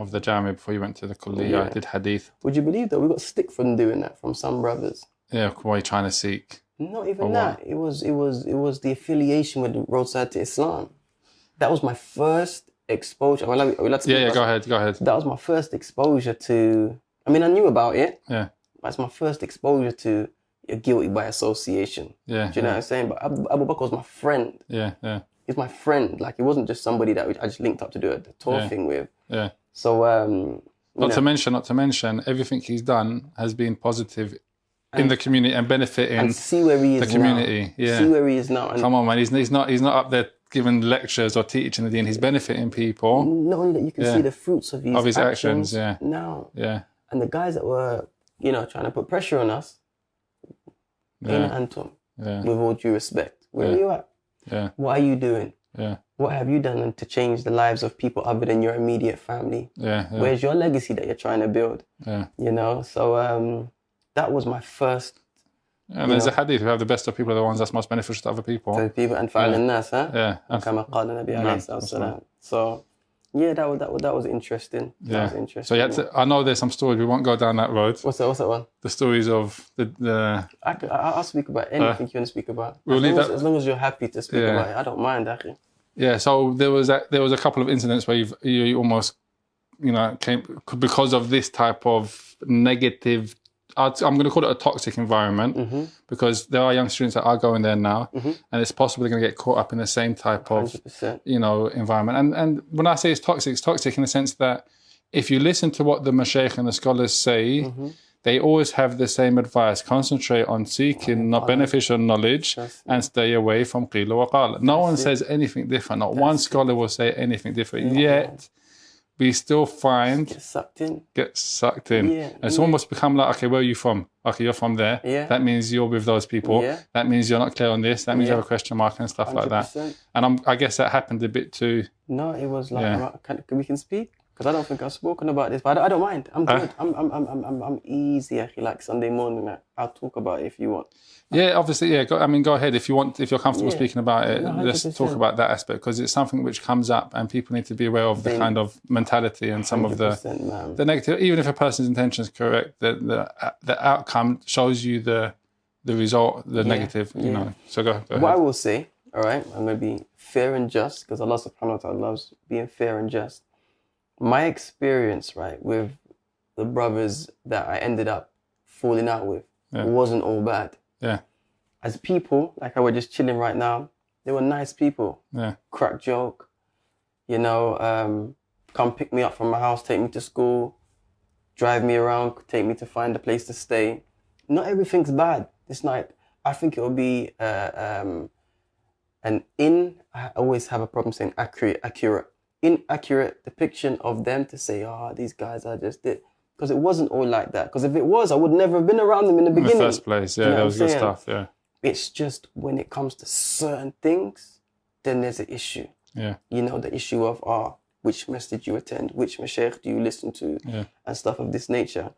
of the Jami before you went to the Kulliyah, did hadith. Would you believe that we got stick from doing that from some brothers? Yeah, why are you trying to seek? Not even that. It was the affiliation with the Roadside to Islam. That was my first exposure. Go ahead. That was my first exposure to. I mean, I knew about it. Yeah. But it's my first exposure to you're guilty by association. Yeah. Do you know what I'm saying? But Abu Bakr was my friend. Yeah, yeah. He's my friend. Like, he wasn't just somebody that I just linked up to do a tour thing with. Yeah. So, not to mention, everything he's done has been positive in the community and benefiting and see where he is the community. Now. Yeah. See where he is now. And come on, man. He's not up there giving lectures or teaching the deen. He's benefiting people. Not only that, you can see the fruits of his actions. Yeah. Now. Yeah. And the guys that were, trying to put pressure on us, Anton, with all due respect, where are you at? Yeah. What are you doing? Yeah. What have you done to change the lives of people other than your immediate family? Yeah. Where's your legacy that you're trying to build? Yeah. So that was my first. And there's a hadith, who have the best of people are the ones that's most beneficial to other people. To people and فعل الناس, huh? Yeah. كما قال النبي عليه الصلاة والسلام. So yeah, that was interesting. That was interesting. So you had to, I know there's some stories, we won't go down that road. What's that one? The stories of the I'll speak about anything you want to speak about. As long as you're happy to speak about it, I don't mind, actually. Yeah, so there was a couple of incidents where you almost, came because of this type of negative, I'm going to call it a toxic environment, because there are young students that are going there now, and it's possible they're going to get caught up in the same type of, 100%. Environment. And when I say it's toxic in the sense that if you listen to what the mashaykh and the scholars say, they always have the same advice: concentrate on seeking not beneficial knowledge and stay away from qila wa qala. No one says anything different. Not one scholar will say anything different. Yet we still find get sucked in. Yeah, and it's almost become like, okay, where are you from? Okay, you're from there. Yeah. That means you're with those people. Yeah. That means you're not clear on this. That means you have a question mark and stuff 100%. Like that. And I guess that happened a bit too. No, it was like, we can speak? Because I don't think I've spoken about this, but I don't mind. I'm good. I'm easy. Actually, like Sunday morning, I'll talk about it if you want. Yeah, obviously, yeah. Go ahead if you want. If you're comfortable speaking about it, let's talk about that aspect, because it's something which comes up, and people need to be aware of the kind of mentality and some of the negative. Even if a person's intention is correct, the outcome shows you the result, the negative. So go ahead. What I will say, all right, I'm going to be fair and just, because Allah Subhanahu wa Taala loves being fair and just. My experience, right, with the brothers that I ended up falling out with wasn't all bad. Yeah. As people, like I were just chilling right now, they were nice people. Yeah. Crack joke, come pick me up from my house, take me to school, drive me around, take me to find a place to stay. Not everything's bad. It's like, I think it will be I always have a problem saying accurate. Inaccurate depiction of them to say, these guys are just it. Because it wasn't all like that. Because if it was, I would never have been around them in the beginning. In the first place, there was good stuff, It's just when it comes to certain things, then there's an issue. Yeah. The issue of, which masjid you attend, which mashaykh do you listen to, and stuff of this nature.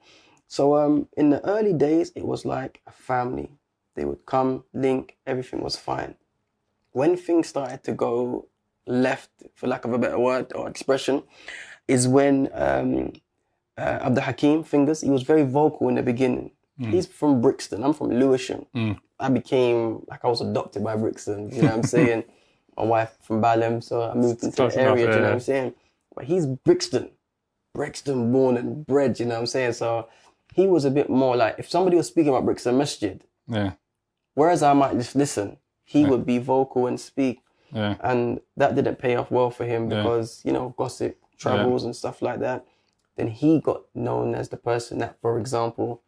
So in the early days, it was like a family. They would come, link, everything was fine. When things started to go left, for lack of a better word or expression, is when Abdul Hakim Fingers, he was very vocal in the beginning. He's from Brixton, I'm from Lewisham. I became, like I was adopted by Brixton, you know what I'm saying? My wife from Balham, so I moved into the area, you know what I'm saying? But he's Brixton born and bred, you know what I'm saying? So he was a bit more like, if somebody was speaking about Brixton Masjid, whereas I might just listen, he would be vocal and speak. Yeah. And that didn't pay off well for him because, gossip, travels and stuff like that. Then he got known as the person that, for example,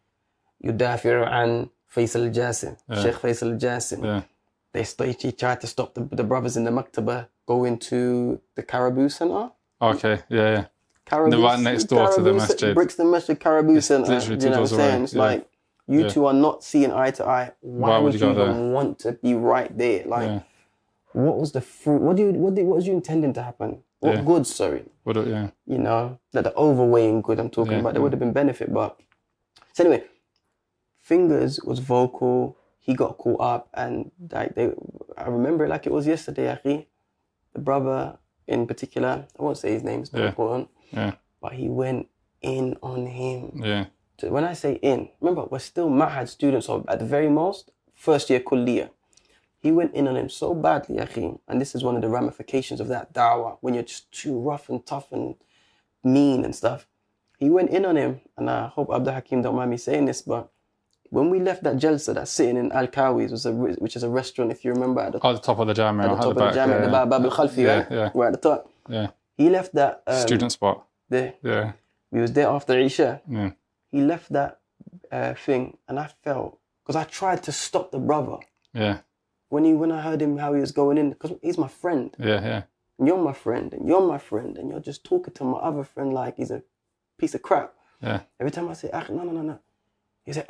Yudafiru an Faisal Jasim, Sheikh Faisal Jasim. He tried to stop the brothers in the Maktaba going to the Caribou Center. Okay, yeah. Caribou, right next door to the masjid. Brixton Masjid, Caribou Center. Literally you know what I'm saying? It's like, you two are not seeing eye to eye. Why would you even want to be right there? Like, what was the fruit? What was you intending to happen? What good, sorry. That the overweighing good I'm talking about, there would have been benefit, but... So anyway, Fingers was vocal, he got caught up, and I remember it like it was yesterday, Akhi. The brother in particular, I won't say his name, it's not important. Yeah. but he went in on him. Yeah. So when I say in, remember, we're still Ma'had students, or at the very most, first year kulliyah. He went in on him so badly, Akhim, and this is one of the ramifications of that da'wah, when you're just too rough and tough and mean and stuff. He went in on him, and I hope Abdul Hakim don't mind me saying this, but when we left that jalsa that's sitting in Al-Kawi's, which is a restaurant, if you remember, at the top of the Jamia. At the top of the Jamia, the Bab al-Khalfi, right? Yeah. We're at the top. Yeah. He left that... student spot. There. Yeah. We was there after Isha. Yeah. He left that thing, and I felt... Because I tried to stop the brother. Yeah. When I heard him, how he was going in, because he's my friend. Yeah. And you're my friend, and you're my friend, and you're just talking to my other friend like he's a piece of crap. Yeah. Every time I say, no. He said,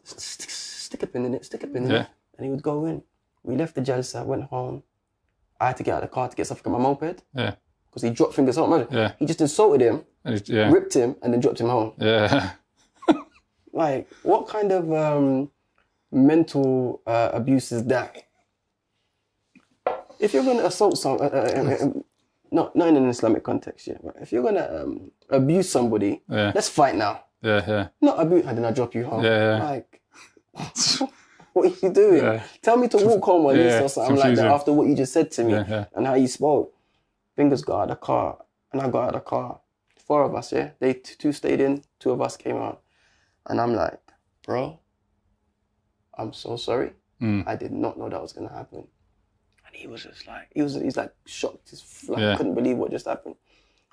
stick a pin in it, stick a pin in it. And he would go in. We left the jalsa, went home. I had to get out of the car to get stuff from my moped. Yeah. Because he dropped fingers home. Man. Yeah. He just insulted him, yeah. ripped him, and then dropped him home. Yeah. Like, what kind of mental abuse is that? If you're going to assault someone, not in an Islamic context, yeah. Right? If you're going to abuse somebody, let's fight now. Yeah. Not abuse, and then I drop you home. Yeah. Like, what are you doing? Yeah. Tell me to walk home or or something like that after what you just said to me and how you spoke. Fingers got out of the car, and I got out of the car. 4 of us, yeah. They 2 stayed in, 2 of us came out. And I'm like, bro, I'm so sorry. I did not know that was going to happen. And he was just like, he's like shocked. He's like, couldn't believe what just happened.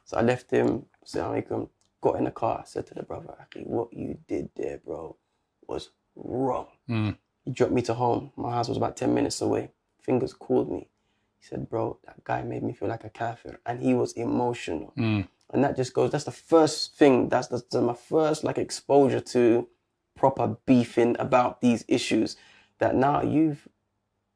So I left him, Assalamu alaikum, got in the car. I said to the brother, Aki, what you did there, bro, was wrong. He dropped me to home. My house was about 10 minutes away. Fingers called me. He said, bro, that guy made me feel like a kafir. And he was emotional. And that just goes, that's the first thing, that's my first like exposure to proper beefing about these issues, that now you've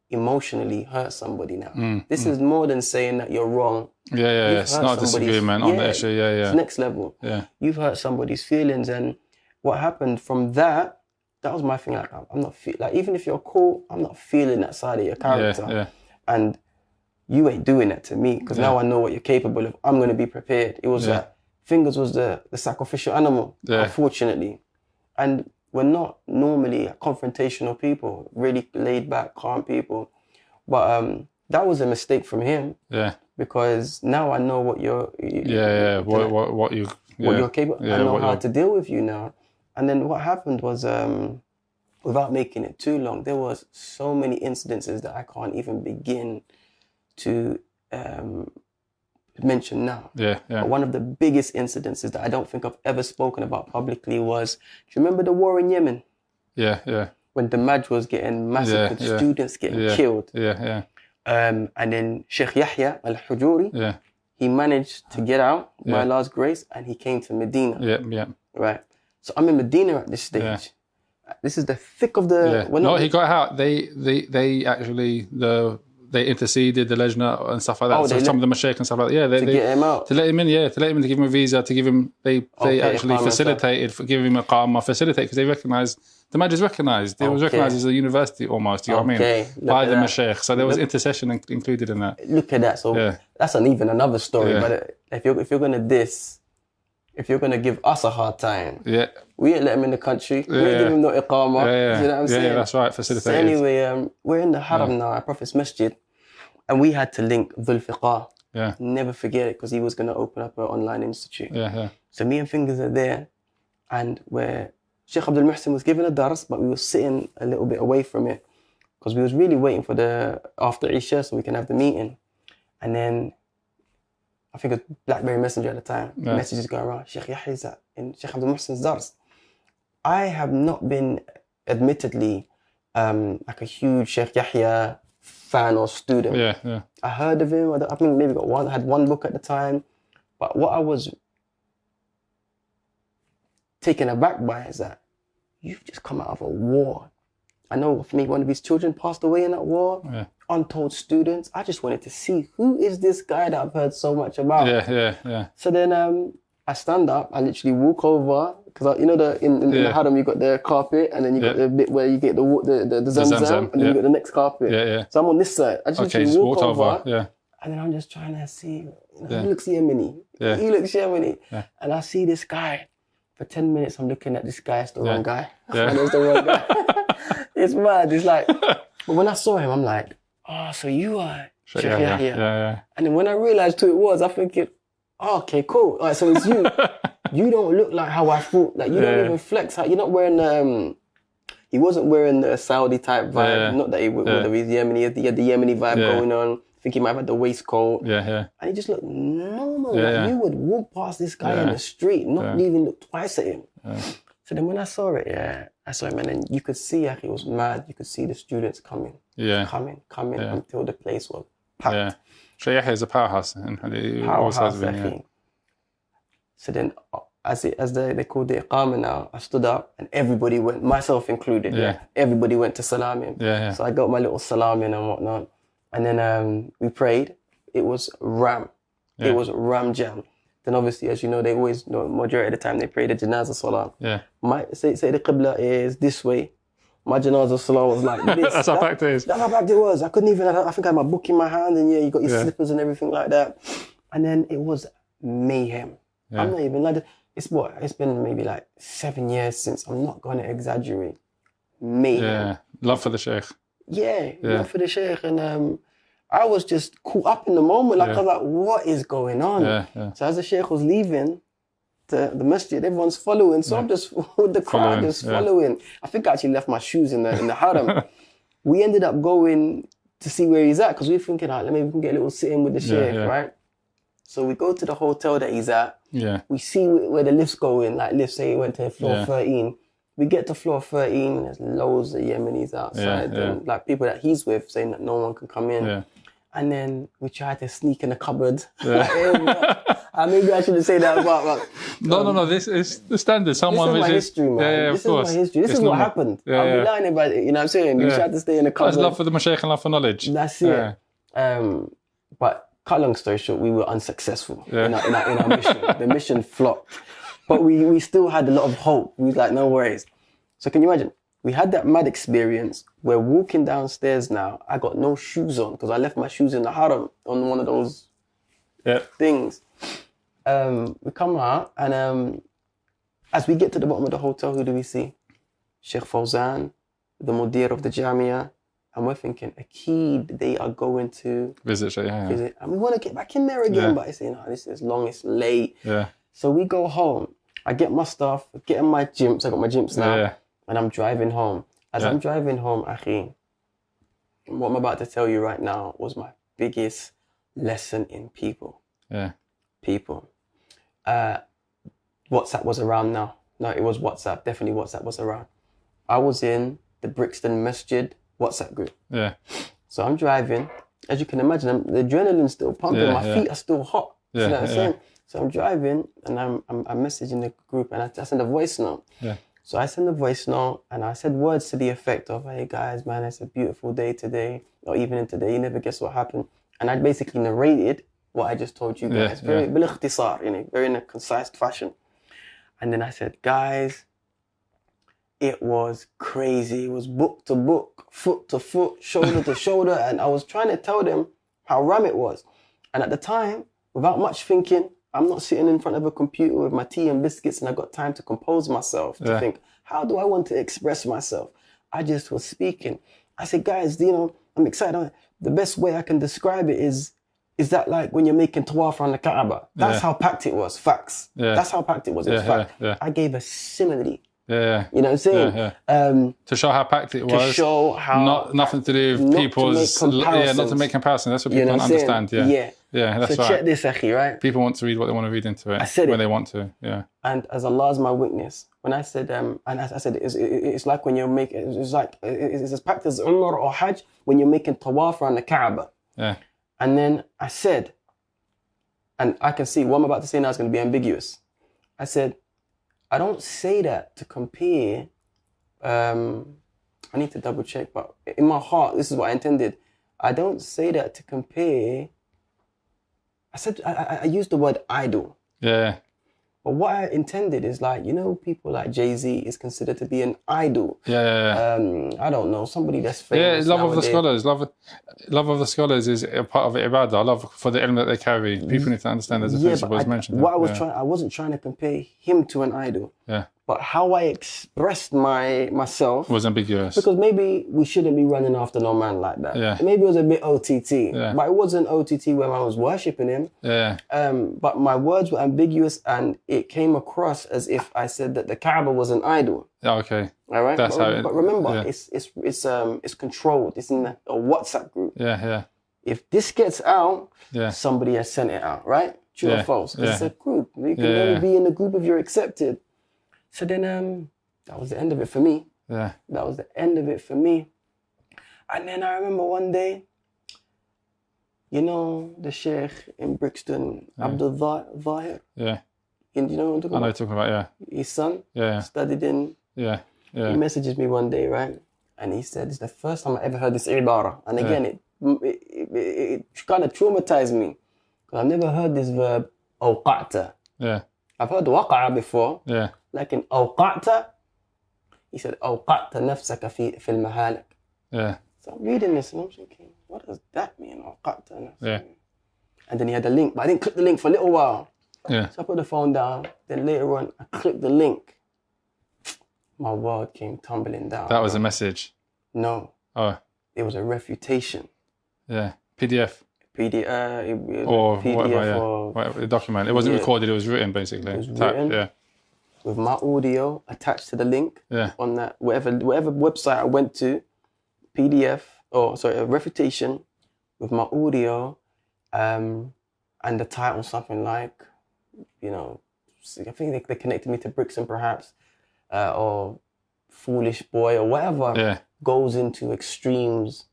emotionally hurt somebody now. This is more than saying that you're wrong. Yeah. It's not a disagreement on the issue. Yeah. It's next level. Yeah. You've hurt somebody's feelings, and what happened from that was my thing. Like, I'm not like, even if you're cool, I'm not feeling that side of your character. Yeah. And you ain't doing that to me, because now I know what you're capable of. I'm going to be prepared. It was that Fingers was the sacrificial animal, unfortunately. And we're not normally confrontational people, really laid back, calm people. But that was a mistake from him. Yeah. Because now I know what you're... What you're capable of. I know how to deal with you now. And then what happened was, without making it too long, there was so many incidences that I can't even begin to mention now. But one of the biggest incidences that I don't think I've ever spoken about publicly was, do you remember the war in Yemen? Yeah. When the Maj was getting massacred, students getting killed. And then Sheikh Yahya al-Hujuri, he managed to get out by Allah's grace, and he came to Medina. Right. So I'm in Medina at this stage. This is the thick of the... he got out. They actually... They interceded, the Lejna and stuff like that. So some of the Mashaykh and stuff like that. Yeah, to get him out. To let him in, to let him in, to give him a visa, to give him... They actually facilitated, for giving him a qama, facilitate, because they recognised... The Maj is recognised. It was recognised as a university almost, you know what I mean? By the Mashaykh. So there was intercession included in that. Look at that. So that's even another story. But if you're going to diss... If you're going to give us a hard time, we ain't let him in the country. We ain't give him no iqama. You know what I'm saying? Yeah, that's right. Facilitated. So anyway, we're in the Haram now, at Prophet's Masjid, and we had to link Dhul Fiqh. Never forget it, because he was going to open up an online institute. So me and Fingers are there, and where Sheikh Abdul Muhsin was giving a dars, but we were sitting a little bit away from it, because we was really waiting for the after Isha so we can have the meeting. And then I think it was BlackBerry Messenger at the time. Messages going around, Sheikh Yahya is in Sheikh Abdul Muhsin's dars. I have not been, admittedly, like a huge Sheikh Yahya fan or student. I heard of him. I think maybe had one book at the time. But what I was taken aback by is that you've just come out of a war. I know for me, one of his children passed away in that war. Untold students. I just wanted to see, who is this guy that I've heard so much about? So then I stand up, I literally walk over, because in the Haram you got the carpet, and then you got the bit where you get the Zamzam, and then you got the next carpet. So I'm on this side. I just literally walk over, And then I'm just trying to see, he looks Yemeni. Yeah. He looks Yemeni. Yeah. And I see this guy. For 10 minutes, I'm looking at this guy. It's the wrong guy. Yeah. It's the wrong guy. It's mad. It's like, but when I saw him, I'm like, oh, so you are Sheikh Yahya. Yeah. And then when I realized who it was, I think, oh, okay, cool. All right, so it's you. You don't look like how I thought. Like, you don't even flex. You're not wearing, he wasn't wearing the Saudi type vibe. Yeah. Not that he would have his Yemeni. He had the Yemeni vibe going on. I think he might have had the waistcoat. Yeah. And he just looked normal. Like you would walk past this guy in the street, not even look twice at him. Yeah. So then when I saw it, I saw him, and then you could see he was mad. You could see the students coming until the place was packed. Yeah. Sheikh Yahya is a powerhouse. Powerhouse, So then, as they called the Iqamah now, I stood up and everybody went, myself included. Yeah. Everybody went to salam him. So I got my little salam in and whatnot. And then we prayed. It was Ram. Yeah. It was Ram Jam. Then obviously, as you know, they always, majority of the time, they pray the Janazah Salah. Yeah. Say the Qibla is this way. My Janazah Salah was like this. That's how packed it is. That's how packed it was. I couldn't even, I think I had my book in my hand, and you got your slippers and everything like that. And then it was mayhem. Yeah. I'm not even like, it's been maybe like 7 years since, I'm not going to exaggerate. Mayhem. Yeah. Love for the Sheikh. Yeah. Love for the Sheikh. And I was just caught up in the moment. Like, I was like, what is going on? Yeah. So as the Sheikh was leaving the masjid, everyone's following. So I'm just with the crowd, just following. I think I actually left my shoes in the haram. We ended up going to see where he's at, because we were thinking, maybe we can get a little sit-in with the Sheikh, right? So we go to the hotel that he's at. Yeah. We see where the lift's going. Like, lift, say he went to floor 13. We get to floor 13, and there's loads of Yemenis outside. And, like, people that he's with saying that no one can come in. Yeah. And then we tried to sneak in the cupboard. Yeah. Maybe I shouldn't say that, but no. This is the standard. Someone this is my history, man. This is my history. This is what happened. I'll be lying about it. You know what I'm saying? We tried to stay in the cupboard. That's love for the Mashaykh and love for knowledge. That's it. But cut long story short, we were unsuccessful in our mission. The mission flopped, but we still had a lot of hope. We was like, no worries. So can you imagine? We had that mad experience. We're walking downstairs now. I got no shoes on because I left my shoes in the haram on one of those things. We come out, and as we get to the bottom of the hotel, who do we see? Sheikh Fawzan, the Mudir of the Jamia. And we're thinking, Akeed, they are going to visit. And we want to get back in there again, but it's, this is long, it's late. Yeah. So we go home. I get my stuff, get in my jimps. I got my jimps now. And I'm driving home. As I'm driving home, Akhi, what I'm about to tell you right now was my biggest lesson in people. Yeah. People. WhatsApp was around now. No, it was WhatsApp. Definitely WhatsApp was around. I was in the Brixton Masjid WhatsApp group. Yeah. So I'm driving. As you can imagine, the adrenaline's still pumping. My feet are still hot. You know what I'm saying? So I'm driving, and I'm messaging the group, and I send a voice note. Yeah. So I send a voice note, and I said words to the effect of, "Hey guys, man, it's a beautiful day today, or evening today. You never guess what happened." And I basically narrated what I just told you guys, very in a concise fashion. And then I said, "Guys, it was crazy. It was book to book, foot to foot, shoulder to shoulder." And I was trying to tell them how ram it was. And at the time, without much thinking, I'm not sitting in front of a computer with my tea and biscuits, and I got time to compose myself, to think, how do I want to express myself? I just was speaking. I said, guys, I'm excited. The best way I can describe it is that like when you're making tawaf around the Kaaba. That's how packed it was. Facts. Yeah. That's how packed it was. It was fact. Yeah. I gave a simile. Yeah. You know what I'm saying? Yeah. To show how packed it was. To show how... Nothing to do with people's... not to make comparisons. That's what people don't understand. Yeah, that's right. So check this, Akhi, right? People want to read what they want to read into it. I said when they want to, And as Allah is my witness, when I said, it's like when you're making... It's as packed as Umrah or Hajj when you're making tawaf around the Kaaba. Yeah. And then I said, and I can see what I'm about to say now is going to be ambiguous. I said, I don't say that to compare. I need to double check, but in my heart, this is what I intended. I don't say that to compare. I said, I used the word idol. Yeah. But what I intended is like, you know, people like Jay-Z is considered to be an idol. Yeah. I don't know, somebody that's famous. Yeah, love of the scholars. Love of the scholars is a part of ibadah. Love for the ilm that they carry. People need to understand there's a principle as mentioned. What I wasn't trying to compare him to an idol. Yeah. But how I expressed myself was ambiguous. Because maybe we shouldn't be running after no man like that. Yeah. Maybe it was a bit OTT. Yeah. But it wasn't OTT where I was worshipping him. Yeah. But my words were ambiguous and it came across as if I said that the Kaaba was an idol. Okay. All right. That's but remember, it's controlled. It's in a WhatsApp group. Yeah. If this gets out, somebody has sent it out, right? True or false? Because it's a group. You can only be in the group if you're accepted. So then that was the end of it for me. Yeah. That was the end of it for me. And then I remember one day, you know, the Sheikh in Brixton, Abdul Zahir. Yeah. You know what I'm talking about? I know you're talking about, yeah. His son. Yeah. Studied in. Yeah. He messages me one day, right? And he said, it's the first time I ever heard this ibara. And again, it kind of traumatized me. Because I've never heard this verb, awqa'ta. Yeah. I've heard waqa'a before. Yeah. لكن أوقعت, he said أوقعت نفسك في المهالك. Yeah. So I'm reading this and I'm thinking, what does that mean? أوقعت نفسك. Yeah. And then he had a link, but I didn't click the link for a little while. Yeah. So I put the phone down. Then later on, I clicked the link. My world came tumbling down. That was a message. No. Oh. It was a refutation. Yeah. PDF. Or PDF or a document. It wasn't recorded. It was written basically. It was written. Yeah. With my audio attached to the link on that whatever website I went to, a refutation with my audio, and the title something like, you know, I think they connected me to Brixton perhaps, or Foolish Boy or whatever goes into extremes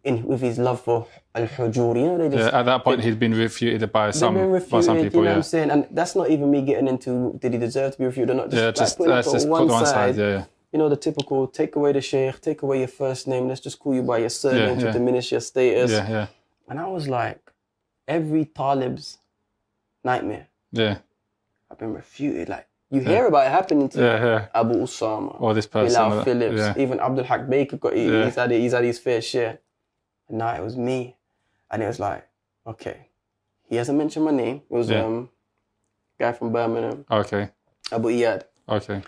with his love for al-hujur. You know, they just at that point he'd been refuted by some people. You know what I'm saying? And that's not even me getting into did he deserve to be refuted or not. Just let's just put one side. Yeah. You know, the typical take away the sheikh, take away your first name, let's just call you by your surname to diminish your status. Yeah. And I was like, every talib's nightmare. Yeah. I've been refuted. Like you hear about it happening to Abu Usama, or this person, Bilal Phillips, even Abdul Haq Baker he's had his fair share. And now it was me. And it was like, okay. He hasn't mentioned my name. It was guy from Birmingham. Okay. Abu Iyad. Okay.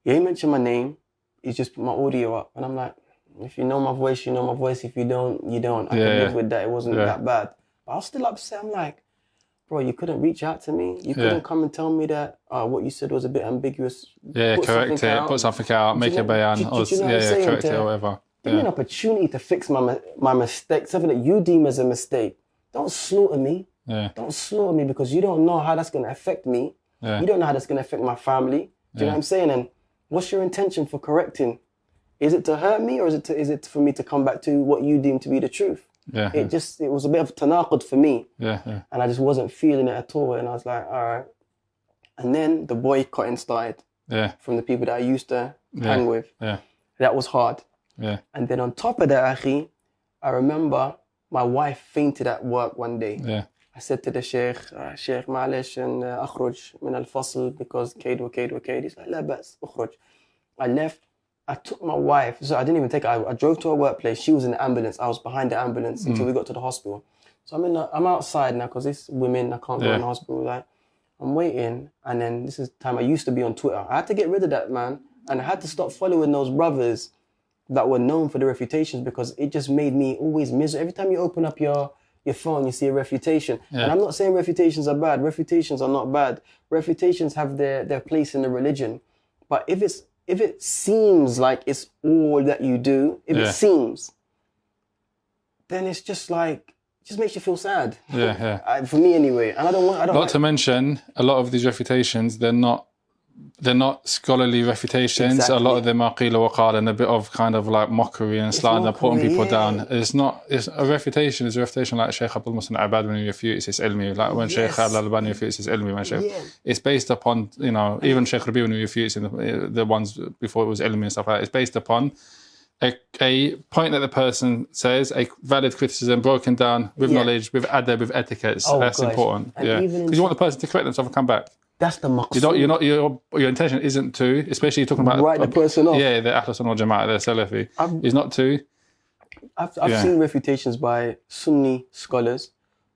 He ain't mentioned my name. He's just put my audio up. And I'm like, if you know my voice, you know my voice. If you don't, you don't. I can live with that. It wasn't that bad. But I was still upset. I'm like, bro, you couldn't reach out to me. You couldn't come and tell me that what you said was a bit ambiguous. Yeah, correct it. Put something out. Make a bayan. Correct it or whatever. Give me an opportunity to fix my mistake, something that you deem as a mistake. Don't slaughter me. Yeah. Don't slaughter me because you don't know how that's going to affect me. Yeah. You don't know how that's going to affect my family. Do you know what I'm saying? And what's your intention for correcting? Is it to hurt me or is it for me to come back to what you deem to be the truth? Yeah. It was a bit of tanaqud for me. Yeah. And I just wasn't feeling it at all. And I was like, all right. And then the boycotting started. Yeah. From the people that I used to hang with. Yeah. That was hard. Yeah. And then on top of that, Akhi, I remember my wife fainted at work one day. Yeah. I said to the Sheikh, Sheikh, معلش أخرج من الفصل because كيد وكيد وكيد. He's like, لا بأس, أخرج. I left. I took my wife. So I didn't even take her. I drove to her workplace. She was in the ambulance. I was behind the ambulance until we got to the hospital. So I'm outside now because it's women. I can't go in the hospital. Like, I'm waiting. And then this is the time I used to be on Twitter. I had to get rid of that, man. And I had to stop following those brothers that were known for the refutations because it just made me always miserable. Every time you open up your phone, you see a refutation. Yeah. And I'm not saying refutations are bad. Refutations are not bad. Refutations have their place in the religion. But if it seems like it's all that you do, it seems, then it's just like, it just makes you feel sad. Yeah. For me anyway. And I don't Not to mention, a lot of these refutations, they're not scholarly refutations. Exactly. A lot of them are qila wa qala and a bit of kind of like mockery and slander, putting people down. It's a refutation. It's a refutation like Shaykh Abdul Muhsin Abad when he refutes his ilmi, like when Shaykh Al-Albani refutes his ilmi. It's based upon, you know, even Shaykh Rabi when he refutes the ones before it was ilmi and stuff like that. It's based upon a point that the person says, a valid criticism broken down with knowledge, with adab, with etiquette. That's important. Because you want the person to correct themselves and come back. That's the maqsood. Your intention isn't to, especially you're talking about write the person off. Yeah, the Ahl Sunnah wal Jama'ah, the Salafi. Is not to. I've seen refutations by Sunni scholars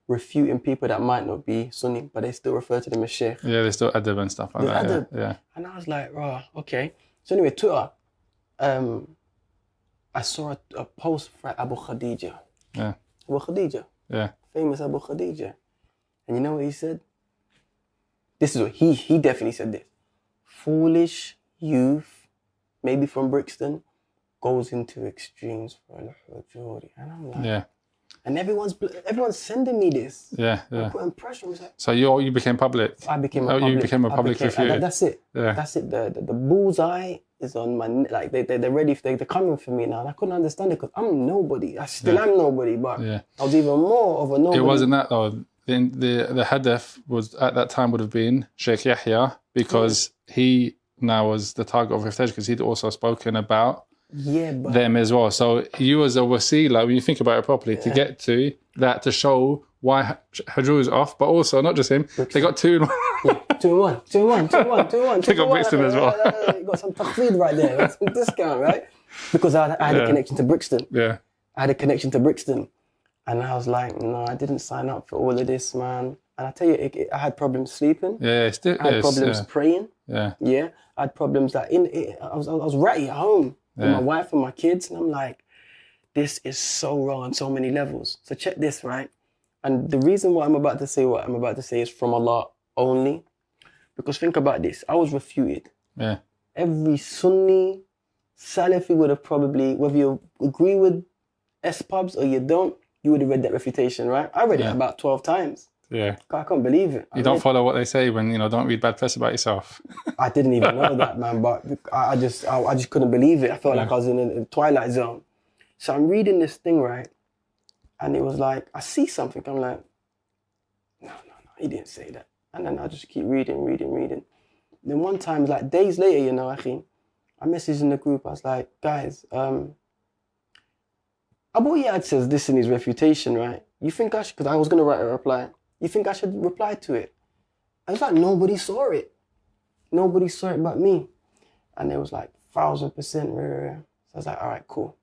refuting people that might not be Sunni, but they still refer to them as Sheikh. Yeah, they still adab and stuff like that. Adab. Yeah. And I was like, oh, okay. So anyway, Twitter, I saw a post from Abu Khadija. Yeah. Abu Khadija. Yeah. Famous Abu Khadija. And you know what he said? This is what he definitely said this. Foolish youth, maybe from Brixton, goes into extremes for al-hujuri. And I'm like, yeah. And everyone's sending me this. Yeah. I'm putting pressure on myself. So you became public. I became a public. You became a public refuter. That's it. Yeah. That's it. The bullseye is on my, like they're ready, they're coming for me now. And I couldn't understand it because I'm nobody. I still am nobody, but I was even more of a nobody. It wasn't that though. The hadaf was at that time would have been Sheikh Yahya, because he now was the target of refutation, because he'd also spoken about them as well. So you as a wasila, when you think about it properly, to get to that, to show why Hajru is off, but also not just him, they got 2 in 1. 2 in 1. They got Brixton as well. You got some takhfeed right there, got some discount, right? Because I had a connection to Brixton. Yeah. I had a connection to Brixton. And I was like, no, I didn't sign up for all of this, man. And I tell you, I had problems sleeping. Yeah, I had problems praying. Yeah. Yeah. I had problems that I was ratty at home with my wife and my kids. And I'm like, this is so wrong on so many levels. So check this, right? And the reason why I'm about to say what I'm about to say is from Allah only. Because think about this. I was refuted. Yeah. Every Sunni Salafi would have probably, whether you agree with S-pubs or you don't, you would have read that refutation, right? I read it about 12 times. Yeah. I can't believe it. You don't follow what they say when, don't read bad press about yourself. I didn't even know that, man, but I just couldn't believe it. I felt like I was in a twilight zone. So I'm reading this thing, right? And it was like, I see something. I'm like, no, he didn't say that. And then I just keep reading. Then one time, like days later, I messaged in the group. I was like, guys, Abu Yad says this in his refutation, right? You think I should, because I was going to write a reply. You think I should reply to it? I was like, nobody saw it. Nobody saw it but me. And it was like 1000%. So I was like, all right, cool.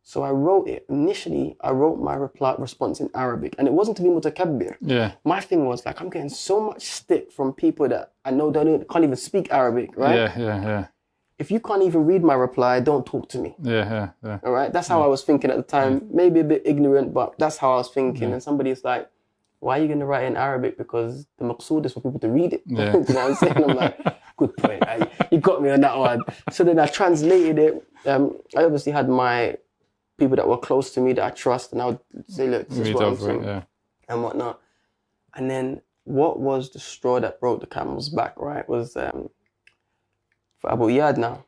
So I wrote it. Initially, I wrote my response in Arabic. And it wasn't to be mutakabbir. Yeah. My thing was like, I'm getting so much stick from people that I know can't even speak Arabic, right? Yeah. If you can't even read my reply, don't talk to me. Yeah. All right? That's how I was thinking at the time. Maybe a bit ignorant, but that's how I was thinking. And somebody's like, why are you going to write in Arabic? Because the maqsood is for people to read it. Yeah. You know what I'm saying? I'm like, good point. You got me on that one. So then I translated it. I obviously had my people that were close to me that I trust, and I would say, look, this is what I'm saying, and whatnot. And then what was the straw that broke the camel's back, right, was for Abu Iyad now.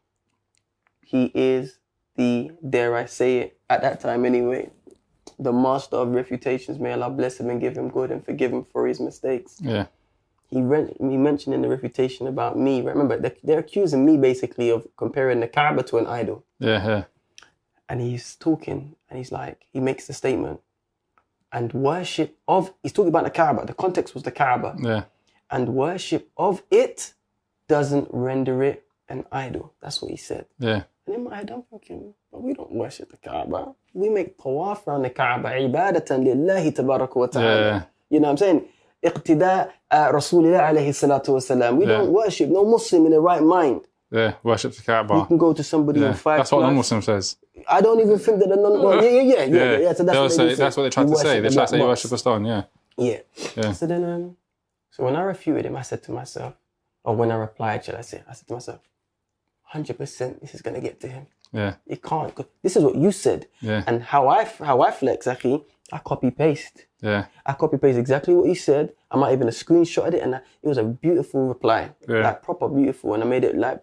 He is the, dare I say it, at that time anyway, the master of refutations. May Allah bless him and give him good and forgive him for his mistakes. Yeah. He mentioned in the refutation about me, remember, they're accusing me basically of comparing the Kaaba to an idol. Yeah. And he's talking, and he's like, he makes the statement, and worship of, he's talking about the Kaaba, the context was the Kaaba. Yeah. And worship of it doesn't render it an idol. That's what he said. Yeah. And in my head, I'm thinking, but we don't worship the Kaaba. We make tawaf around the Kaaba, ibadatan lillahi tabaraka wa ta'ala. Yeah. You know what I'm saying? Iqtida Rasulullah alayhi salatu wasalam. We don't worship, no Muslim in the right mind. Yeah, worship the Kaaba. You can go to somebody in 5 That's what non-Muslim says. I don't even think that the non-Muslim... Yeah. So that's what they try to say. They try to say you worship a stone, Yeah. So then, so when I refuted him, I said to myself, or when I replied, I said to myself, 100% this is going to get to him. Yeah. It can't. This is what you said. Yeah. And how I flex, akhi, I copy-paste. Yeah. I copy-paste exactly what he said. I might even have screenshotted it, and it was a beautiful reply. Yeah. Like, proper beautiful. And I made it like...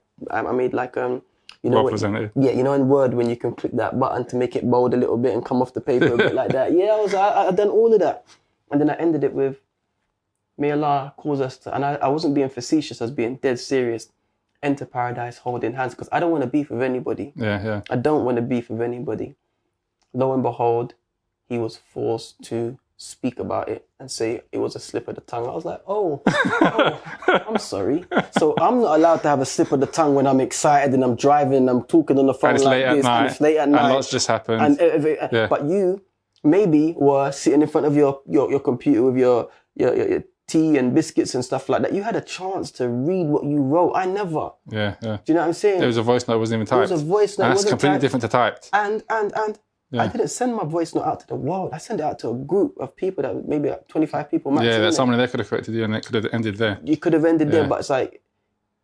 you know, represented. In Word when you can click that button to make it bold a little bit and come off the paper a bit like that. Yeah, I done all of that. And then I ended it with, may Allah cause us to, and I wasn't being facetious, I was being dead serious, enter paradise holding hands, because I don't want to beef with anybody. Yeah. I don't want to beef with anybody. Lo and behold, he was forced to speak about it and say it was a slip of the tongue. I was like, oh, I'm sorry. So I'm not allowed to have a slip of the tongue when I'm excited and I'm driving, I'm talking on the phone like this, and it's late at night. And lots just happened. But you maybe were sitting in front of your computer with your tea and biscuits and stuff like that. You had a chance to read what you wrote. I never. Yeah. Do you know what I'm saying? It was a voice note, it wasn't even typed. It was a voice note. And that's completely different to typed. And I didn't send my voice note out to the world. I sent it out to a group of people that maybe like 25 people max. Yeah, that someone there could have corrected you and it could have ended there. You could have ended there, but it's like,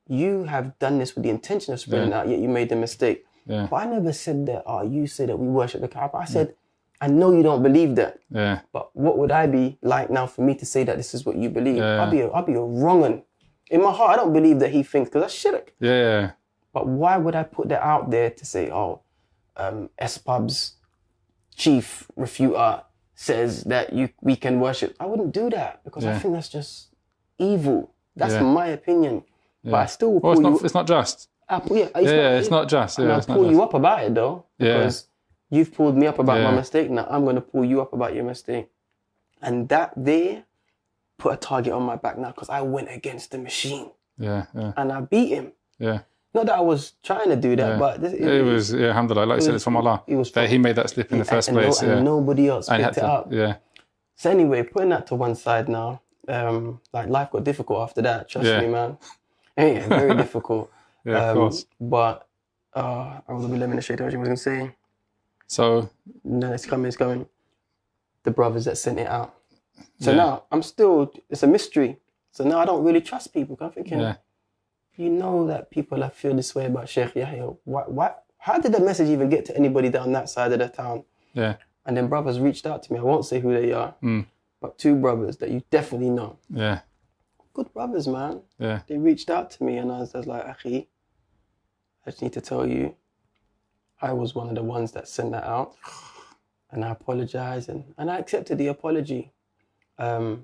you have done this with the intention of spreading it out, yet you made the mistake. Yeah. But I never said that, you say that we worship the Kaaba. I said, I know you don't believe that. Yeah. But what would I be like now for me to say that this is what you believe? I'll be a wrong one. In my heart, I don't believe that he thinks, because that's shirk. Yeah. But why would I put that out there to say, S-Pub's chief refuter says that we can worship? I wouldn't do that, because I think that's just evil. That's my opinion. But I still will pull you. It's not just. It's not just. Yeah, I'll pull you up about it though, because you've pulled me up about my mistake. Now I'm going to pull you up about your mistake, and that there put a target on my back now, because I went against the machine. Yeah. And I beat him. Yeah. Not that I was trying to do that, but it was, alhamdulillah, like you said, it's from Allah. He made that slip in the first place. And nobody else picked it up. Yeah. So anyway, putting that to one side now, like life got difficult after that, trust me, man. Yeah, very difficult. Of course. But I was a bit limited, what I was going to say. So? No, it's coming. The brothers that sent it out. So now, it's a mystery. So now I don't really trust people. I'm thinking, you know that people feel this way about Sheikh Yahya. How did the message even get to anybody down that side of the town? Yeah. And then brothers reached out to me. I won't say who they are, but two brothers that you definitely know. Yeah. Good brothers, man. Yeah. They reached out to me and I was like, Akhi, I just need to tell you, I was one of the ones that sent that out. And I apologized and I accepted the apology. My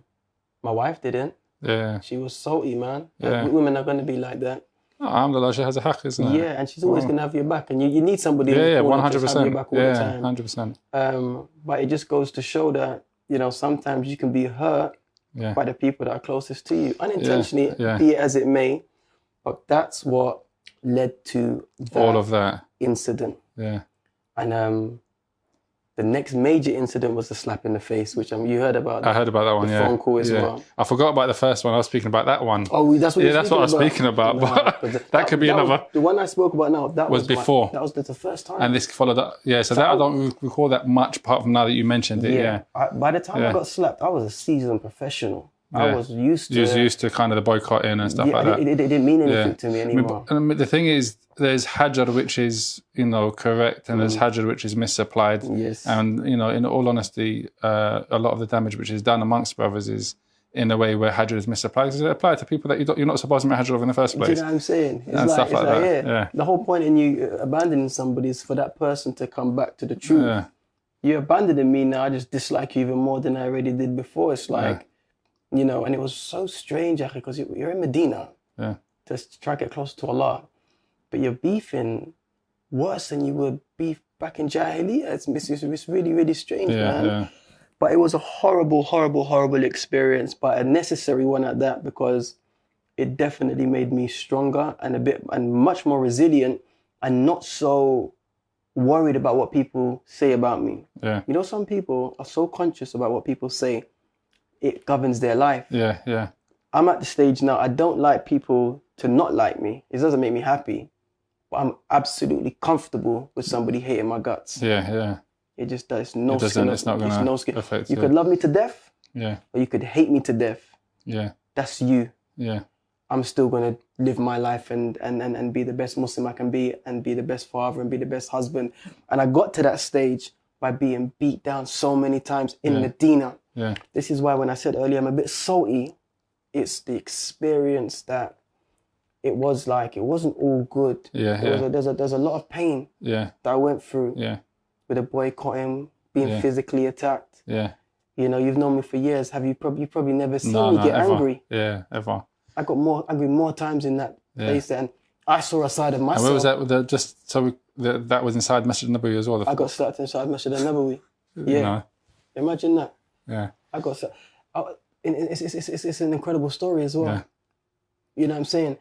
wife didn't. Yeah. She was salty, man. Yeah. Women are going to be like that. Alhamdulillah, she has a haqq, isn't it? Yeah, and she's always going to have your back. And you need somebody 100%. to have your back all the time. 100%. But it just goes to show that, sometimes you can be hurt by the people that are closest to you. Unintentionally, be it as it may. But that's what led to all of that incident. Yeah. And the next major incident was the slap in the face, which you heard about. I heard about that one, the phone call as well. I forgot about the first one. I was speaking about that one. Oh, that's what that's what I was speaking about. Nah, but that could be another. The one I spoke about now, that was before. That was the first time. And this followed up. Yeah, so that I don't recall that much, apart from now that you mentioned it. Yeah. By the time I got slapped, I was a seasoned professional. I was used to... You was used to kind of the boycotting and stuff like that. It didn't mean anything to me anymore. The thing is, there's hajar which is, correct, and there's hajar which is misapplied. Yes. And, in all honesty, a lot of the damage which is done amongst brothers is in a way where hajar is misapplied. Because it applies to people that you're not supposed to make hajar of in the first place. Do you know what I'm saying? And stuff like that. Yeah. The whole point in you abandoning somebody is for that person to come back to the truth. Yeah. You're abandoning me now, I just dislike you even more than I already did before. It's like... and it was so strange, because you're in Medina to try to get closer to Allah, but you're beefing worse than you would beef back in Jahiliyyah. It's really, really strange, man. Yeah. But it was a horrible, horrible, horrible experience, but a necessary one at that, because it definitely made me stronger and much more resilient and not so worried about what people say about me. Yeah. Some people are so conscious about what people say. It governs their life. Yeah. I'm at the stage now, I don't like people to not like me. It doesn't make me happy. But I'm absolutely comfortable with somebody hating my guts. Yeah. It just does. It's not going to affect you. You could love me to death. Yeah. Or you could hate me to death. Yeah. That's you. Yeah. I'm still going to live my life and be the best Muslim I can be and be the best father and be the best husband. And I got to that stage by being beat down so many times in Medina. Yeah. This is why when I said earlier I'm a bit salty, it's the experience that it was like, it wasn't all good. There's a lot of pain that I went through with a boycotting, being physically attacked. Yeah. You've known me for years. You've probably never seen me get ever. angry. Yeah, ever. I got angry more times in that place than I saw a side of myself. And where was that? That was inside Masjid Nabawi as well? I got slapped inside Masjid Nabawi. Yeah. Imagine that. Yeah. I got so, it's an incredible story as well. Yeah. You know what I'm saying?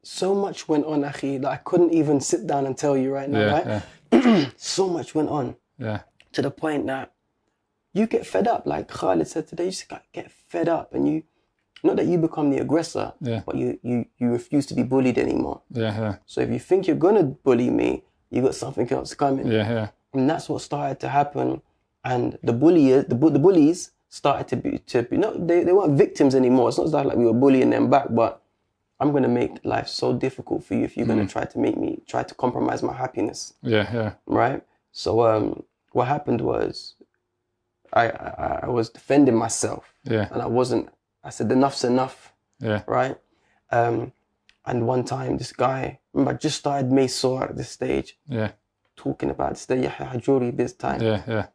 So much went on, Akhi, that I couldn't even sit down and tell you right now, right? Yeah. So much went on. Yeah. To the point that you get fed up. Like Khalid said today, you just get fed up, and you, not that you become the aggressor, but you refuse to be bullied anymore. Yeah, yeah. So if you think you're gonna bully me, you got something else coming. Yeah, yeah. And that's what started to happen. And the bullies started to be not, they weren't victims anymore. It's not like we were bullying them back, but I'm going to make life so difficult for you if you're going to try to compromise my happiness. Yeah, yeah. Right? So what happened was I was defending myself. Yeah. And I said, enough's enough. Yeah. Right? And one time this guy, remember I just started Maysor at this stage. Yeah. Talking about the Yahya Hajuri this time. Yeah, yeah.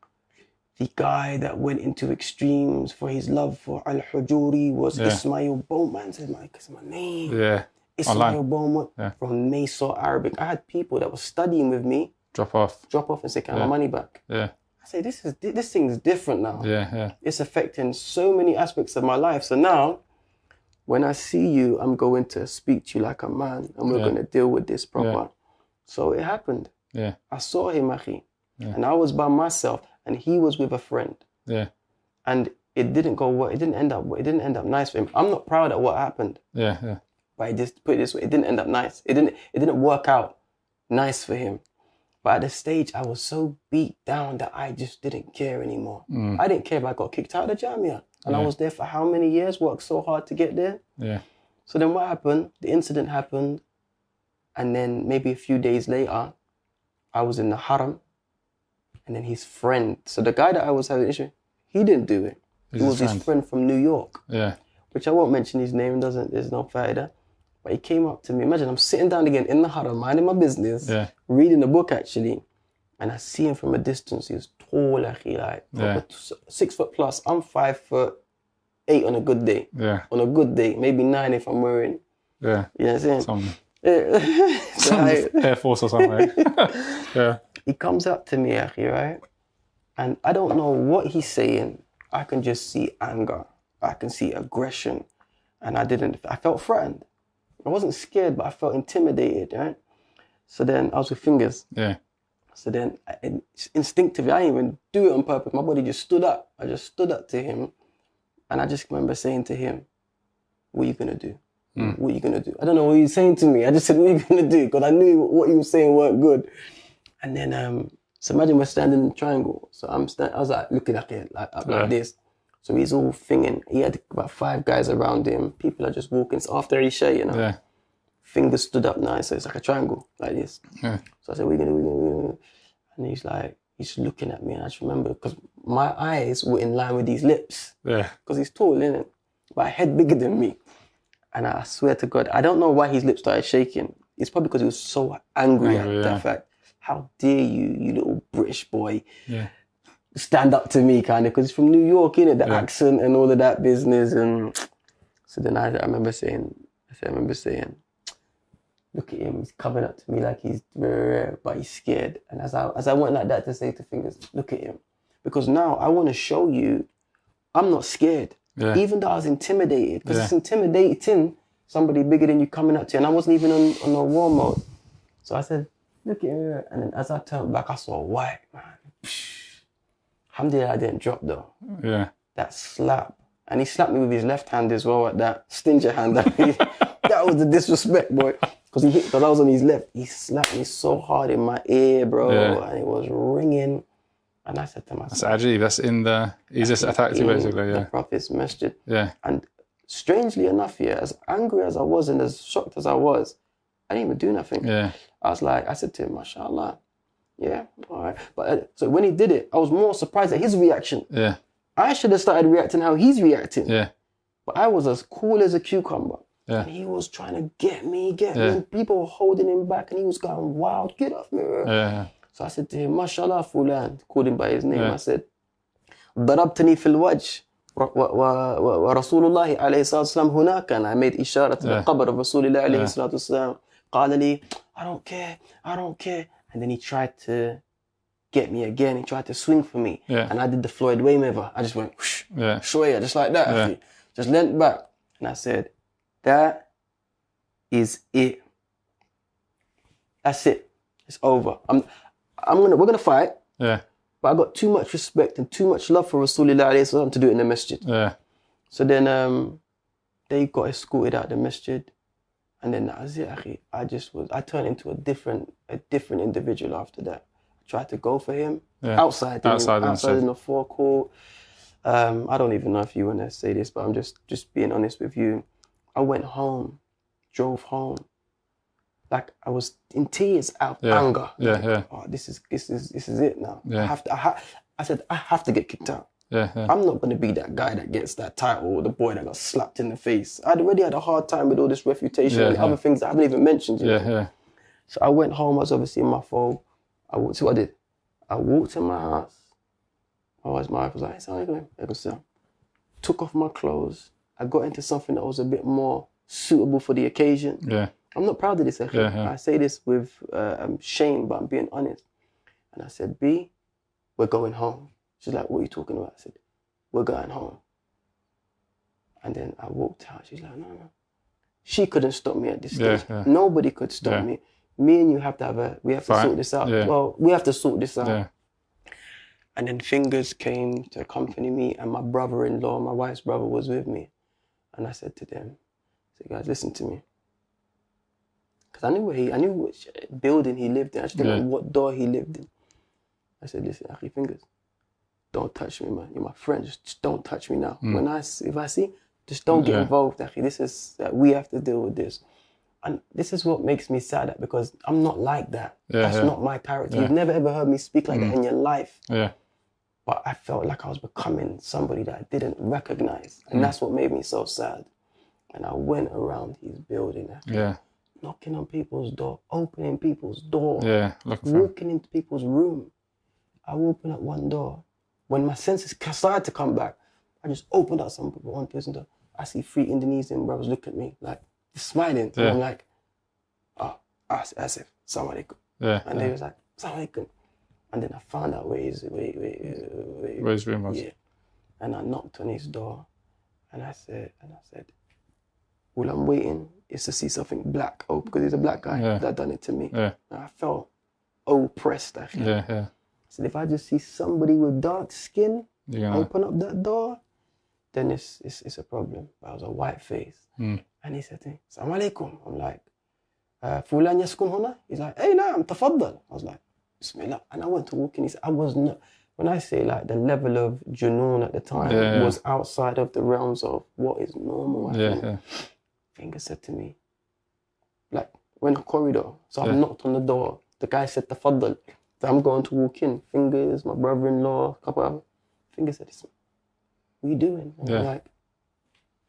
The guy that went into extremes for his love for Al-Hujuri was Ismaeel Beaumount. Said my name. Yeah. Ismaeel Beaumount from Maysor Arabic. I had people that were studying with me. Drop off And say, can I have my money back? Yeah. I say, this thing is different now. Yeah, yeah. It's affecting so many aspects of my life. So now, when I see you, I'm going to speak to you like a man, and we're going to deal with this proper. Yeah. So it happened. Yeah. I saw him, Akhi, and I was by myself, and he was with a friend. Yeah. And it didn't go well. It didn't end up nice for him. I'm not proud of what happened. Yeah, yeah. But I just put it this way, it didn't end up nice. It didn't work out nice for him. But at the stage, I was so beat down that I just didn't care anymore. I didn't care if I got kicked out of the Jamia. And I was there for how many years, worked so hard to get there. Yeah. So then what happened? The incident happened. And then maybe a few days later, I was in the Haram. And then his friend, so the guy that I was having an issue, he didn't do it. It was his friend from New York. Yeah. Which I won't mention his name, there's no faida. But he came up to me. Imagine I'm sitting down again in the Haram, minding my business, reading the book actually. And I see him from a distance. He was tall, like 6 foot plus. I'm 5'8" on a good day. Yeah. On a good day, maybe 9 if I'm wearing. Yeah. You know what I'm saying? Some Air Force or something. Yeah. He comes up to me, Akhi, right? And I don't know what he's saying. I can just see anger. I can see aggression. And I felt threatened. I wasn't scared, but I felt intimidated, right? So then I was with fingers. Yeah. So then instinctively, I didn't even do it on purpose. My body just stood up. I just stood up to him. And I just remember saying to him, what are you going to do? What are you going to do? I don't know what he was saying to me. I just said, what are you going to do? Because I knew what he was saying weren't good. And then, so imagine we're standing in a triangle. So I was like looking at it like this. So he's all thinging. He had about 5 guys around him. People are just walking. So after Isha, you know, fingers stood up nice. So it's like a triangle like this. Yeah. So I said, we're gonna. And he's like, he's looking at me. And I just remember, because my eyes were in line with his lips. Yeah. Because he's tall, isn't it? But a head bigger than me. And I swear to God, I don't know why his lips started shaking. It's probably because he was so angry at that fact. How dare you little British boy, stand up to me, kind of, because he's from New York, innit? The accent and all of that business. And so then I remember saying, look at him, he's coming up to me like he's, but he's scared. And as I went like that to say to fingers, look at him. Because now I want to show you I'm not scared. Yeah. Even though I was intimidated, because it's intimidating somebody bigger than you coming up to you. And I wasn't even on a war mode. So I said, look at him. And then as I turned back, I saw white, man. Alhamdulillah, I didn't drop though. Yeah. That slap. And he slapped me with his left hand as well at that stinger hand. That was the disrespect, boy. Because I was on his left. He slapped me so hard in my ear, bro. Yeah. And it was ringing. And I said to myself, that's Ajib. That's in the, he's just attacked you basically, the Prophet's masjid. Yeah. And strangely enough, as angry as I was and as shocked as I was, I didn't even do nothing. Yeah. I said to him, mashallah. Yeah, all right. But so when he did it, I was more surprised at his reaction. Yeah. I should have started reacting how he's reacting. Yeah. But I was as cool as a cucumber. Yeah. And he was trying to get me. And people were holding him back and he was going wild. Get off me. Yeah. So I said to him, mashallah fulan, called him by his name. I said, ضربتني في الوجه ورسول الله عليه الصلاة والسلام هناك. And I made إشارة to the qabr of Rasulullah عليه الصلاة والسلام. قال لي, I don't care. And then he tried to get me again. He tried to swing for me. Yeah. And I did the Floyd Mayweather. I just went, whoosh, Yeah. shoya, just like that. Yeah. Just leant back. And I said, that is it. That's it. It's over. We're gonna fight. Yeah. But I got too much respect and too much love for Rasulullah alayhi salam to do it in the masjid. Yeah. So then they got escorted out the masjid. And then that was it, akhi. I turned into a different individual after that. I tried to go for him outside in the forecourt. I don't even know if you want to say this, but I'm just being honest with you. I went home, drove home, like I was in tears out of anger. Yeah, like, yeah. Oh, this is it now. Yeah. I said I have to get kicked out. Yeah, yeah. I'm not going to be that guy that gets that title or the boy that got slapped in the face. I'd already had a hard time with all this refutation and other things I haven't even mentioned. You know? Yeah. So I went home. I was obviously in my phone. So what I did, I walked in my house. My wife was like, "Hey, how took off my clothes. I got into something that was a bit more suitable for the occasion. Yeah. I'm not proud of this. Yeah. I say this with shame, but I'm being honest. And I said, B, we're going home. She's like, what are you talking about? I said, we're going home. And then I walked out. She's like, no. She couldn't stop me at this stage. Yeah. Nobody could stop me. Me and you have to we have to sort this out. Yeah. Well, we have to sort this out. Yeah. And then Fingers came to accompany me, and my brother-in-law, my wife's brother, was with me. And I said to them, guys, listen to me. Because I knew which building he lived in. I just didn't know what door he lived in. I said, listen, Akhi Fingers, don't touch me, man. You're my friend. Just don't touch me now. If I see, just don't get involved, Akhi. This is, we have to deal with this. And this is what makes me sad, because I'm not like that. That's not my character. You've never ever heard me speak like that in your life. Yeah. But I felt like I was becoming somebody that I didn't recognize. And that's what made me so sad. And I went around his building, knocking on people's door, opening people's door, walking into people's room. I opened up one door. When my senses started to come back, I just opened up one person's door. I see 3 Indonesian brothers look at me, like, smiling. And I'm like, Asif, Assalamu alaikum. And they was like, Assalamu alaikum. And then I found out where his room was. Yeah. And I knocked on his door, and I said, all I'm waiting is to see something black. Oh, because he's a black guy that done it to me. Yeah. And I felt oppressed, actually. Yeah. I said, if I just see somebody with dark skin open up that door, then it's a problem. But I was a white face. And he said to me, Assalamu alaikum. I'm like, Fulan yaskun huna? He's like, hey, naam, tafaddal. I was like, Bismillah. And I went to walk in. He said, I was not, when I say like the level of junoon at the time was outside of the realms of what is normal. Finger said to me, like, we're in a corridor. So I knocked on the door. The guy said, tafaddal. So I'm going to walk in. Fingers, my brother-in-law, a couple of Finger said, what are you doing? And I'm like,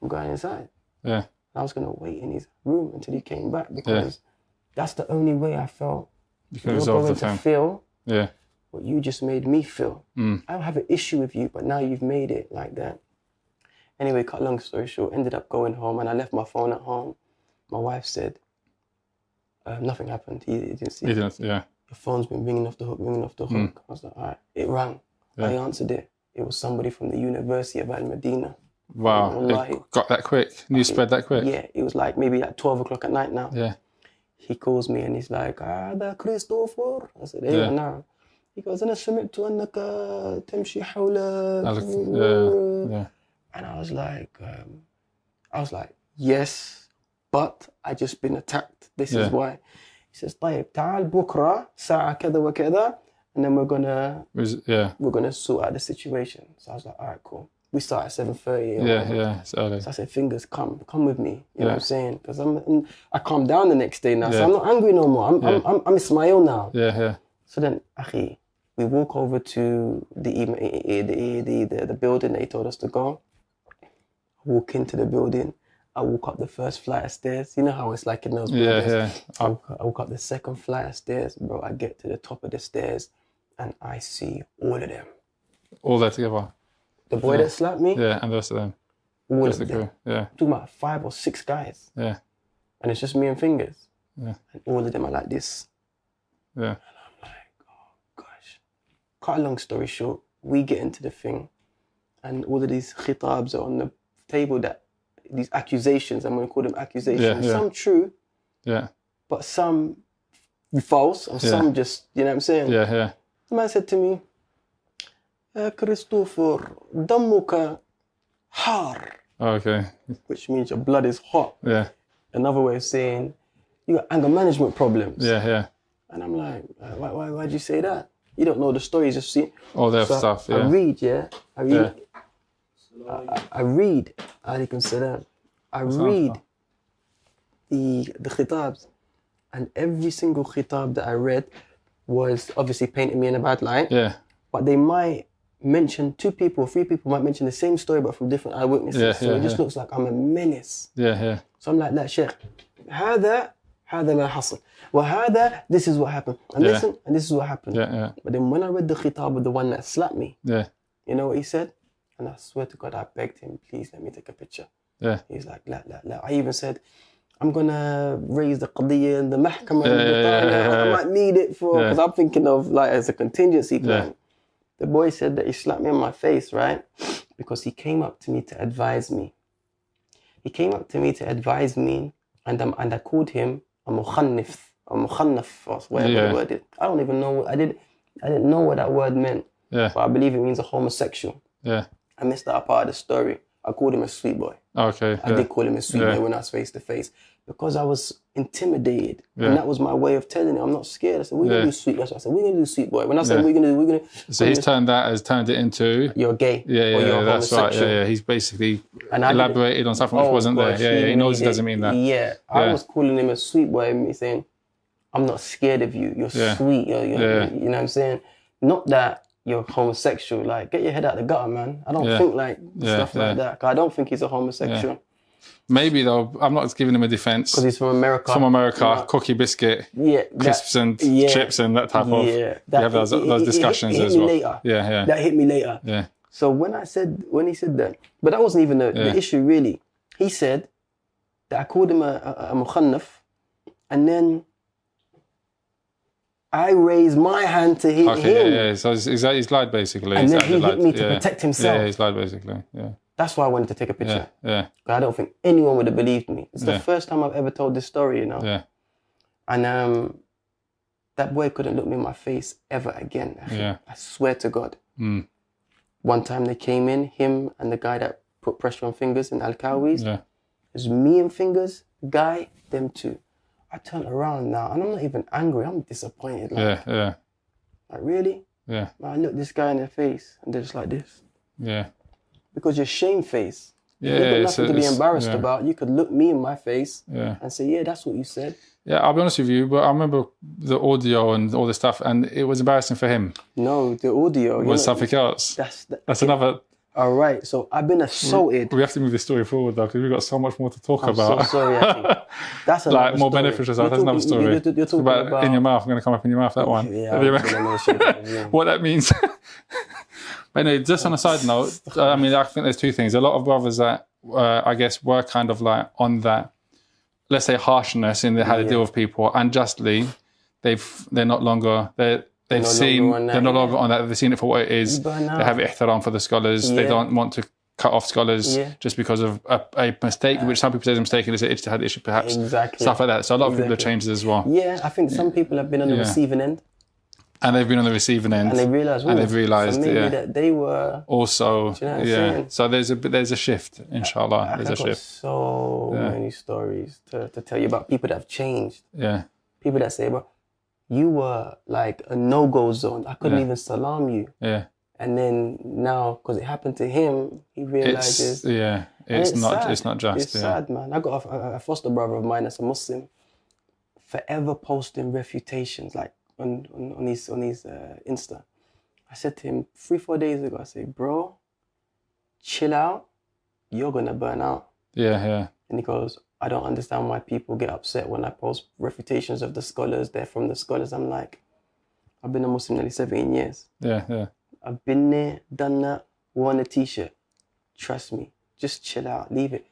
I'm going inside. Yeah. I was going to wait in his room until he came back, because that's the only way I felt you can resolve the thing. Feel what you just made me feel. I don't have an issue with you, but now you've made it like that. Anyway, cut long story short, ended up going home, and I left my phone at home. My wife said, nothing happened. He didn't see it. Your phone's been ringing off the hook. I was like, all right. It rang. I answered it. It was somebody from the University of Madinah. Wow, it got that quick. News spread that quick. Yeah, it was like maybe at 12 o'clock at night now. Yeah. He calls me and he's like, هذا كريستوفر. I said, hey, نعم. He goes, أنا سمعت أنك تمشي حول. And I was like, yes, but I just been attacked. This is why. He says, طيب تعال بكرة ساعة كذا وكذا, and then we're gonna sort out the situation. So I was like, all right, cool. We start at 7:30. It's early. So I said, Fingers, come with me. You know what I'm saying? Because I calmed down the next day now, so I'm not angry no more. I'm Ismaeel now. So then, Akhi, we walk over to the building that he told us to go. I walk into the building. I walk up the first flight of stairs. You know how it's like in those buildings. I walk up the second flight of stairs, bro. I get to the top of the stairs, and I see all of them. All there together. The boy that slapped me? Yeah, and the rest of them. All of them. Yeah. I'm talking about 5 or 6 guys. Yeah. And it's just me and Fingers. Yeah. And all of them are like this. Yeah. And I'm like, oh gosh. cut a long story short, we get into the thing, and all of these khitabs are on the table, that these accusations, I'm going to call them accusations, some true, but some false, and some just, you know what I'm saying? The man said to me, Christopher, dammuka har. Okay. Which means your blood is hot. Another way of saying, you got anger management problems. And I'm like, why'd you say that? You don't know the story, you just see all that stuff. I read, I read, alaykum salam. I read the khitabs, and every single khitab that I read was obviously painting me in a bad light. But they might mention 2 people, 3 people might mention the same story, but from different eyewitnesses. So it just looks like I'm a menace. So I'm like, that Sheikh, هذا ما حصل, وهذا, this is what happened, and listen, and this is what happened. But then when I read the khitab with the one that slapped me, you know what he said? And I swear to God, I begged him, please let me take a picture. He's like, la. I even said, I'm gonna raise the qadiyya in the mahkamah. I might need it for, because I'm thinking of like as a contingency plan. The boy said that he slapped me in my face, right? Because he came up to me to advise me. He came up to me to advise me, and I called him a mukhannif, or whatever the word is. I don't even know. I didn't know what that word meant. But I believe it means a homosexual. I missed that part of the story. I called him a sweet boy. Okay. I did call him a sweet boy when I was face to face, because I was intimidated. And that was my way of telling him, I'm not scared. I said, we're going to do sweet. That's what I said, we're going to do sweet boy. When I said we're going to... So he's turned it into... You're gay. Or you're that's homosexual. Right. He's basically elaborated on something which wasn't there. He knows it doesn't mean that. I was calling him a sweet boy, and me saying, I'm not scared of you. You're sweet. You know what I'm saying? Not that you're homosexual. Like, get your head out the gutter, man. I don't think like stuff like that. I don't think he's a homosexual. Maybe though, I'm not giving him a defense. Because he's from America. From America, cookie biscuit, crisps and chips and that type of. You have those discussions as well. Later. That hit me later. So when he said that, but that wasn't even the issue really. He said that I called him a mukhannaf, and then I raised my hand to hit him. So he's lied basically. And then he hit me to protect himself. Yeah, he's lied basically. That's why I wanted to take a picture. I don't think anyone would have believed me. It's the first time I've ever told this story, you know. And that boy couldn't look me in my face ever again. I swear to God. One time they came in, him and the guy that put pressure on Fingers in Al-Kawi's. It was me and Fingers, the guy, them two. I turned around now, and I'm not even angry. I'm disappointed. Like, like really? Man, I look this guy in the face, and they're just like this. Because you're shamefaced. You've got nothing to be embarrassed about. You could look me in my face and say, that's what you said. I'll be honest with you, but I remember the audio and all this stuff, and it was embarrassing for him. No, the audio was something else. That's another. All right, so I've been assaulted. We have to move this story forward though, because we've got so much more to talk about. I'm so sorry, Aki. That's another more story. Beneficial stuff. That's another story. You're talking about in your mouth. I'm going to come up in your mouth. That one. What that means. But anyway, just on a side note, I mean, I think there's 2 things. A lot of brothers that I guess were kind of like on that, let's say, harshness in how they deal with people, and justly, they're no longer on that. They've seen it for what it is. They have ihtiram for the scholars. They don't want to cut off scholars just because of a mistake, which some people say is a mistake, and it's an ijtihad issue, perhaps. Stuff like that. So a lot of people have changed as well. I think some people have been on the receiving end. And they've been on the receiving end. And they've realised, that they were... Also, So there's a shift, inshallah. There's a shift. I've got so many stories to tell you about people that have changed. People that say, bro, you were like a no-go zone. I couldn't even salam you. And then now, because it happened to him, he realises... It's not just. It's sad, man. I got a foster brother of mine that's a Muslim, forever posting refutations, like on his Insta. I said to him 3-4 days ago, I said, bro, chill out. You're going to burn out. And he goes, I don't understand why people get upset when I post refutations of the scholars. They're from the scholars. I'm like, I've been a Muslim nearly 17 years. I've been there, done that, worn a t-shirt. Trust me, just chill out, leave it.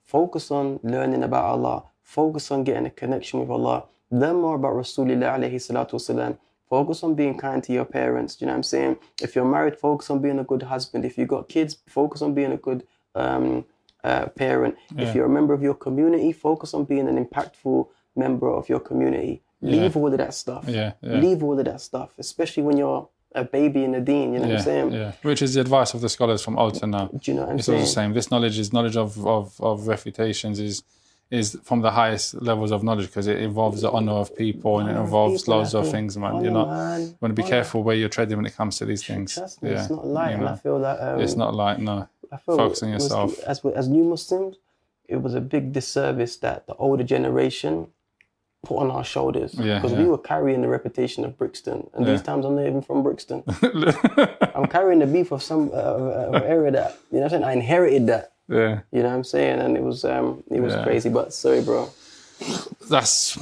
Focus on learning about Allah. Focus on getting a connection with Allah. Learn more about Rasulullah alayhi salatu wasalam. Focus on being kind to your parents. Do you know what I'm saying? If you're married, focus on being a good husband. If you've got kids, focus on being a good parent. If you're a member of your community, focus on being an impactful member of your community. Leave all of that stuff. Leave all of that stuff, especially when you're a baby in the deen, you know what I'm saying? Yeah, which is the advice of the scholars from old to now. Do you know what I'm it's saying? It's all the same. This knowledge is knowledge of refutations is from the highest levels of knowledge, because it involves the honor of people and it involves loads of things, man. You want to be careful where you're treading when it comes to these things. Trust me, it's not light, and I feel that it's not light. No, I feel focus on yourself. As new Muslims, it was a big disservice that the older generation put on our shoulders, because we were carrying the reputation of Brixton, and these times I'm not even from Brixton. I'm carrying the beef of some area that, you know what I'm saying, I inherited that. Yeah, you know what I'm saying, and it was crazy. But sorry, bro. That's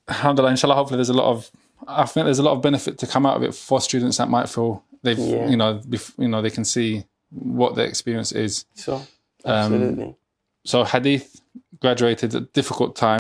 alhamdulillah. Inshallah, hopefully I think there's a lot of benefit to come out of it for students that might feel they've they can see what their experience is. Sure, absolutely. So hadith graduated at a difficult time.